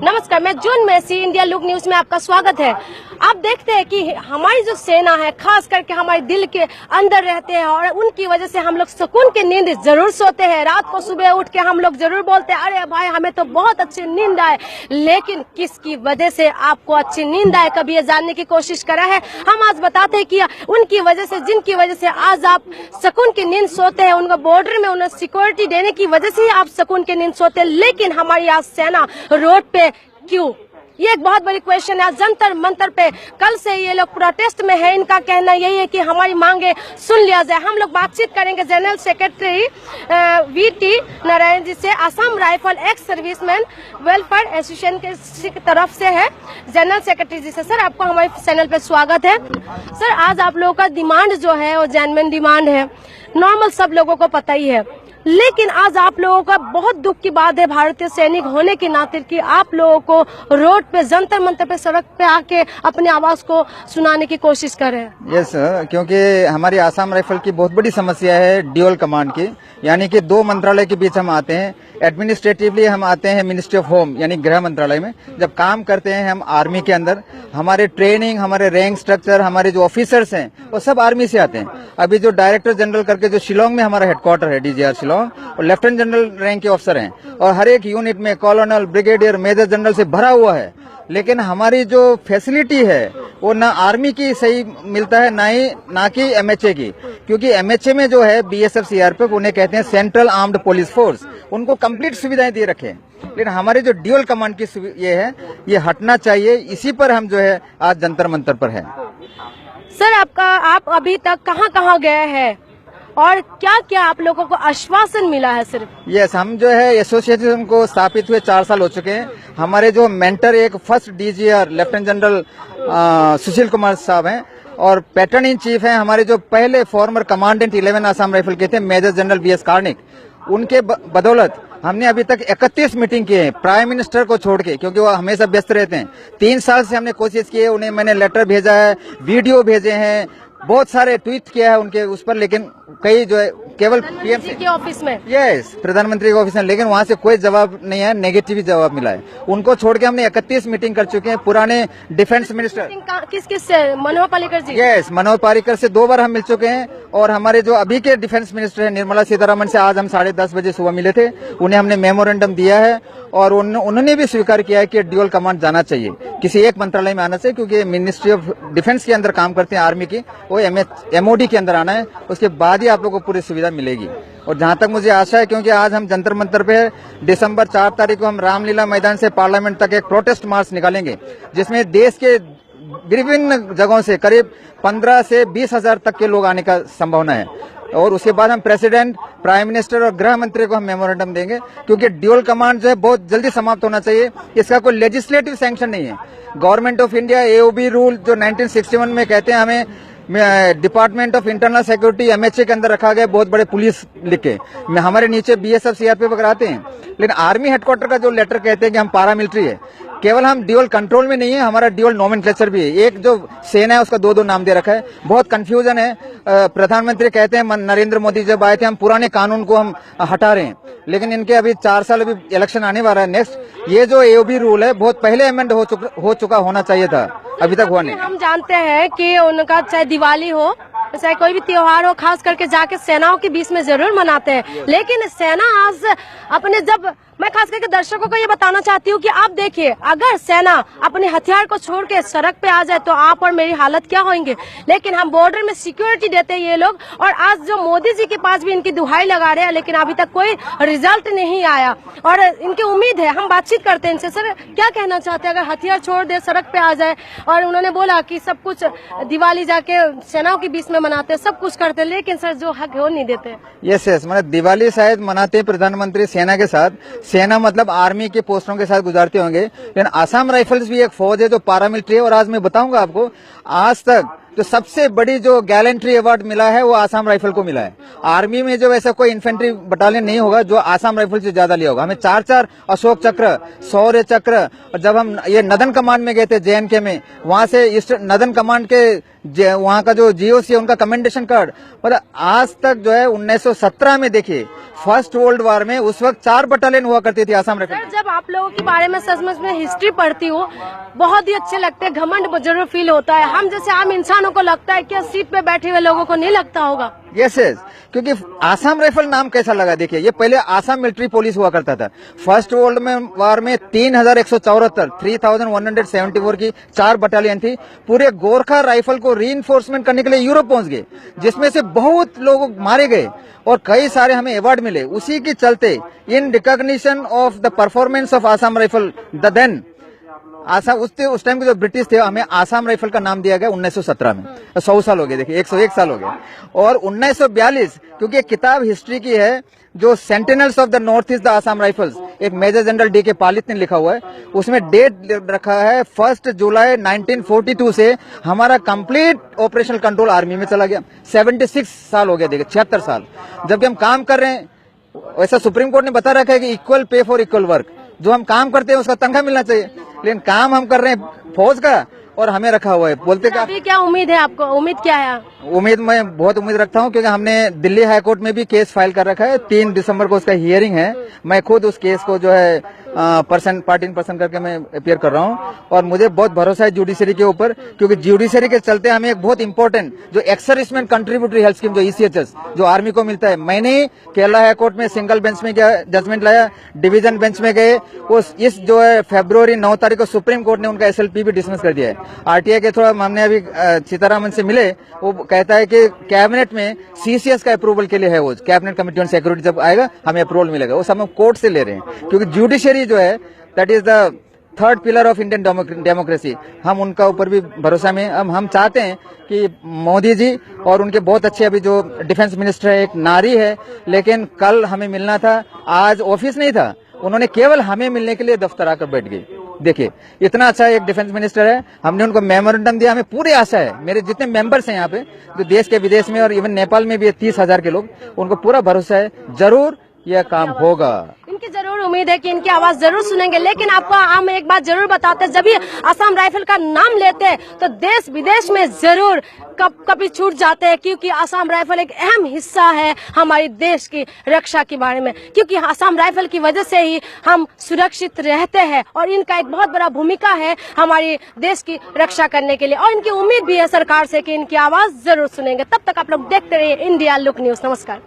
नमस्कार, मैं जून Massey, India look news में आपका स्वागत है। आप देखते हैं कि हमारी जो सेना है, खास करके हमारे दिल के अंदर रहते हैं और उनकी वजह से हम लोग सुकून की नींद जरूर सोते हैं। रात को सुबह उठ के हम लोग जरूर बोलते हैं, अरे भाई हमें तो बहुत अच्छी नींद आए। लेकिन किसकी वजह से आपको अच्छी नींद आए, कभी ये जानने की कोशिश करा है? हम आज बताते हैं कि उनकी वजह से, जिनकी वजह से आज आप सुकून की नींद सोते हैं, उनका बॉर्डर में उन्हें सिक्योरिटी देने की वजह से ही आप सुकून की नींद सोते हैं। लेकिन हमारी आज सेना रोड पे क्यों? ये एक बहुत बड़ी क्वेश्चन है। जंतर मंतर पे कल से ये लोग प्रोटेस्ट में है। इनका कहना यही है कि हमारी मांगे सुन लिया जाए। हम लोग बातचीत करेंगे general secretary VT Narayan ji से। Assam rifle ex serviceman welfare association की तरफ से है जनरल सेक्रेटरी जी से। सर, आपको हमारे चैनल पे स्वागत है। सर, आज आप लोगों का डिमांड जो है वो जेन्युइन डिमांड है, नॉर्मल सब लोगों को पता ही है। लेकिन आज आप लोगों का बहुत दुख की बात है, भारतीय सैनिक होने के नाते, कि आप लोगों को रोड पे, जंतर मंतर पे, सड़क पे आके अपनी आवाज को सुनाने की कोशिश कर रहे हैं। यस, क्योंकि हमारी आसाम राइफल की बहुत बड़ी समस्या है ड्यूअल कमांड की, यानी कि दो मंत्रालय के बीच हम आते हैं। एडमिनिस्ट्रेटिवली हम आते हैं मिनिस्ट्री ऑफ होम यानी गृह मंत्रालय में। जब काम करते हैं हम आर्मी के अंदर, हमारे ट्रेनिंग, हमारे रैंक स्ट्रक्चर, हमारे जो ऑफिसर्स हैं वो सब आर्मी से आते हैं। अभी जो डायरेक्टर जनरल करके जो शिलोंग में हमारा हेडक्वार्टर है, डीजीआर शिलोंग, और लेफ्टिनेंट जनरल रैंक के ऑफिसर हैं, और हर एक यूनिट में कॉलोनल, ब्रिगेडियर, मेजर जनरल से भरा हुआ है। लेकिन हमारी जो फैसिलिटी है वो ना आर्मी की सही मिलता है, ना कि एमएचए की, क्योंकि एमएचए में जो है बीएसएफ, सीआरपीएफ, उन्हें कहते हैं सेंट्रल आर्म्ड पुलिस फोर्स, उनको कंप्लीट सुविधाएं दे रखे हैं। लेकिन हमारे जो ड्यूअल कमांड की ये है, ये हटना चाहिए। इसी पर हम जो है आज जंतर मंतर पर है। सर, आप अभी तक कहाँ गए हैं और क्या क्या आप लोगों को आश्वासन मिला है? सिर्फ यस, हम जो है एसोसिएशन को स्थापित हुए 4 साल हो चुके हैं। हमारे जो मेंटर एक first DGR lieutenant general Sushil Kumar साहब हैं, और पैटर्न इन चीफ हैं हमारे जो पहले फॉर्मर कमांडेंट 11 आसाम राइफल के थे, मेजर जनरल बीएस कार्निक। उनके बदौलत हमने अभी तक 31 मीटिंग किए हैं, प्राइम मिनिस्टर को छोड़ के, क्योंकि वो हमेशा व्यस्त रहते हैं। 3 साल से हमने कोशिश की है, उन्हें मैंने लेटर भेजा है, वीडियो भेजे हैं, बहुत सारे ट्वीट किया है उनके उस पर, लेकिन कई जो है केवल पीएम के ऑफिस में, यस, प्रधानमंत्री के ऑफिस में, लेकिन वहां से कोई जवाब नहीं है, नेगेटिव जवाब मिला है। उनको छोड़ के हमने 31 मीटिंग कर चुके हैं। पुराने डिफेंस मिनिस्टर किस से? मनोहर पर्रिकर जी। यस, मनोहर पर्रिकर से 2 बार हम मिल चुके हैं, और हमारे जो अभी के डिफेंस मिनिस्टर है निर्मला सीतारमण से आज हम 10:30 बजे सुबह मिले थे। उन्हें हमने मेमोरेंडम दिया है, और उन्होंने भी स्वीकार किया है कि ड्यूअल कमांड जाना चाहिए, किसी एक मंत्रालय में आना चाहिए, क्योंकि मिनिस्ट्री ऑफ डिफेंस के अंदर काम करते हैं आर्मी की, वो एमओडी के अंदर आना है। उसके बाद ही आप लोगों को पूरी सुविधा मिलेगी। और जहां तक मुझे आशा है, क्योंकि आज हम जंतर मंतर पे दिसंबर 4 तारीख को हम रामलीला मैदान से पार्लियामेंट तक एक प्रोटेस्ट मार्च निकालेंगे, जिसमें देश के विभिन्न जगहों से करीब 15 से 20 हजार तक के लोग आने का संभावना है। और उसके बाद हम प्रेसिडेंट, प्राइम मिनिस्टर और गृह मंत्री को हम मेमोरेंडम देंगे, क्योंकि ड्यूअल कमांड जो है बहुत जल्दी समाप्त होना चाहिए। इसका कोई लेजिस्लेटिव सैंक्शन नहीं है। Government of India AOB rule जो 1961 में कहते हैं हमें department of internal security MHA के अंदर रखा गया, बहुत बड़े पुलिस लिख के, हमारे नीचे बीएसएफ, सीआरपीएफ वगैरह आते हैं। लेकिन आर्मी हेडक्वार्टर का जो लेटर कहते हैं कि हम पारामिलिट्री है, केवल हम ड्यूअल कंट्रोल में नहीं है, हमारा ड्यूअल नोमेनक्लेचर भी है। एक जो सेना है उसका 2-2 नाम दे रखा है, बहुत कंफ्यूजन है। प्रधानमंत्री कहते हैं नरेंद्र मोदी जब आए थे हम पुराने कानून को हम हटा रहे हैं, लेकिन इनके अभी 4 साल, अभी इलेक्शन आने वाला है नेक्स्ट, ये जो एओबी रूल है बहुत पहले अमेंड हो चुका होना चाहिए था, अभी तक हुआ नहीं। हम जानते हैं कि उनका चाहे दिवाली हो, चाहे कोई भी त्योहार हो, खास करके जाके सेनाओं के बीच में जरूर मनाते हैं। लेकिन सेना आज अपने, जब मैं खास करके दर्शकों को ये बताना चाहती हूँ कि आप देखिए, अगर सेना अपने हथियार को छोड़ के सड़क पे आ जाए तो आप और मेरी हालत क्या होंगे। लेकिन हम बॉर्डर में सिक्योरिटी देते हैं ये लोग, और आज जो मोदी जी के पास भी इनकी दुहाई लगा रहे हैं, लेकिन अभी तक कोई रिजल्ट नहीं आया, और इनकी उम्मीद है। हम बातचीत करते हैं इनसे। सर, क्या कहना चाहते हैं? अगर हथियार छोड़ दे, सड़क पे आ जाए, और उन्होंने बोला कि सब कुछ दिवाली जाके सेनाओं के बीच में मनाते, सब कुछ करते, लेकिन सर जो हक है वो नहीं देते। यस, मतलब दिवाली शायद मनाते हैं प्रधानमंत्री सेना के साथ, सेना मतलब आर्मी के पोस्टों के साथ गुजारते होंगे, लेकिन आसाम राइफल्स भी एक फौज है जो पारामिलिट्री है। और आज मैं बताऊंगा आपको, आज तक जो सबसे बड़ी जो गैलेंट्री अवार्ड मिला है वो आसाम राइफल को मिला है। आर्मी में जो ऐसा कोई इन्फेंट्री बटालियन नहीं होगा जो आसाम राइफल से ज्यादा लिया होगा। हमें 4-4 अशोक चक्र, शौर्य चक्र, और जब हम ये नदन कमांड में गए थे जेएनके में, वहां से इस नदन कमांड के वहाँ का जो जीओसी है उनका कमेंडेशन कार्ड, मतलब आज तक जो है 1917 में देखिए फर्स्ट वर्ल्ड वॉर में उस वक्त 4 बटालियन हुआ करती थी आसाम राइफल। सर, जब आप लोगों के बारे में सचमुच में हिस्ट्री पढ़ती हूँ, बहुत ही अच्छे लगते हैं, घमंड जरूर फील होता है। हम जैसे आम इंसानों को लगता है कि सीट पे बैठे हुए लोगों को नहीं लगता होगा। यस यस, क्योंकि आसाम राइफल नाम कैसा लगा देखिए, ये पहले आसाम मिलिट्री पुलिस हुआ करता था। फर्स्ट वर्ल्ड वॉर में 3174 की 4 बटालियन थी। पूरे गोरखा राइफल को रीइंफोर्समेंट करने के लिए यूरोप पहुंच गए, जिसमें से बहुत लोग मारे गए और कई सारे हमें अवार्ड मिले। उसी के चलते in recognition of the performance of Assam rifle the then Assam उस टाइम के जो ब्रिटिश थे हमें आसाम राइफल का नाम दिया गया 1917 में। 100 साल हो गए, देखिए 101 साल हो गए। और 1942, क्योंकि एक किताब हिस्ट्री की है जो sentinels of the north east the Assam rifles, एक मेजर जनरल डी.के. पालित ने लिखा हुआ है, उसमें डेट रखा है 1 जुलाई 1942 से हमारा कंप्लीट ऑपरेशनल कंट्रोल आर्मी में चला गया। 76 साल हो गया, देखिए 76 साल। जबकि हम काम कर रहे हैं, वैसा सुप्रीम कोर्ट ने बता रखा है कि equal pay for equal work, जो हम काम करते हैं उसका तनख्वाह मिलना चाहिए, लेकिन काम हम कर रहे हैं फौज का और हमें रखा हुआ है। बोलते क्या, अभी क्या उम्मीद है आपको? उम्मीद क्या है? उम्मीद, मैं बहुत उम्मीद रखता हूं, क्योंकि हमने दिल्ली हाई कोर्ट में भी केस फाइल कर रखा है। 3 दिसंबर को उसका हियरिंग है। मैं खुद उस केस को जो है पार्ट इन पर्सन करके मैं अपियर कर रहा हूं, और मुझे बहुत भरोसा है जुडिशरी के ऊपर, क्योंकि जुडिशरी के चलते हमें एक बहुत इंपॉर्टेंट जो एक्सर्विसमेंट कंट्रीब्यूटरी हेल्थ स्कीम जो ECHS जो आर्मी को मिलता है, मैंने केरला हाई कोर्ट में सिंगल बेंच में गया जजमेंट लाया, डिवीजन बेंच में गए, इस जो है फरवरी 9 तारीख को सुप्रीम कोर्ट ने उनका SLP भी डिसमिस कर दिया है। RTI के थोड़ा हमने अभी सीतारामन से मिले, वो कहता है कि कैबिनेट में CCS का अप्रूवल के लिए है, वो कैबिनेट कमेटी ऑन सिक्योरिटी जब आएगा हमें अप्रूवल मिलेगा। वो सब हम कोर्ट से ले रहे हैं, क्योंकि जुडिशरी जो है that is the 3rd pillar of Indian democracy. हम उनका ऊपर भी भरोसा में हम चाहते हैं कि मोदी जी और उनके बहुत अच्छे अभी जो डिफेंस मिनिस्टर है, एक नारी है, लेकिन कल हमें मिलना था, आज ऑफिस नहीं था, उन्होंने केवल हमें मिलने के लिए दफ्तर आकर बैठ गए। देखिए इतना अच्छा एक डिफेंस मिनिस्टर है, हमने उनको मेमोरेंडम दिया। हमें पूरी आशा है, मेरे जितने मेंबर्स हैं यहाँ पे जो देश के विदेश में और इवन नेपाल में भी 30,000 के लोग, उनको पूरा भरोसा है जरूर यह काम होगा। इनकी जरूर उम्मीद है कि इनकी आवाज जरूर सुनेंगे। लेकिन आपको हम एक बात जरूर बताते हैं, जब भी आसाम राइफल का नाम लेते हैं तो देश विदेश में जरूर कभी छूट जाते हैं, क्योंकि आसाम राइफल एक अहम हिस्सा है हमारे देश की रक्षा के बारे में। क्योंकि आसाम राइफल की वजह से ही हम सुरक्षित रहते हैं, और इनका एक बहुत बड़ा भूमिका है हमारे देश की रक्षा करने के लिए। और इनकी उम्मीद भी है सरकार से कि इनकी आवाज जरूर सुनेंगे। तब तक आप लोग देखते रहिए इंडिया लुक न्यूज। नमस्कार।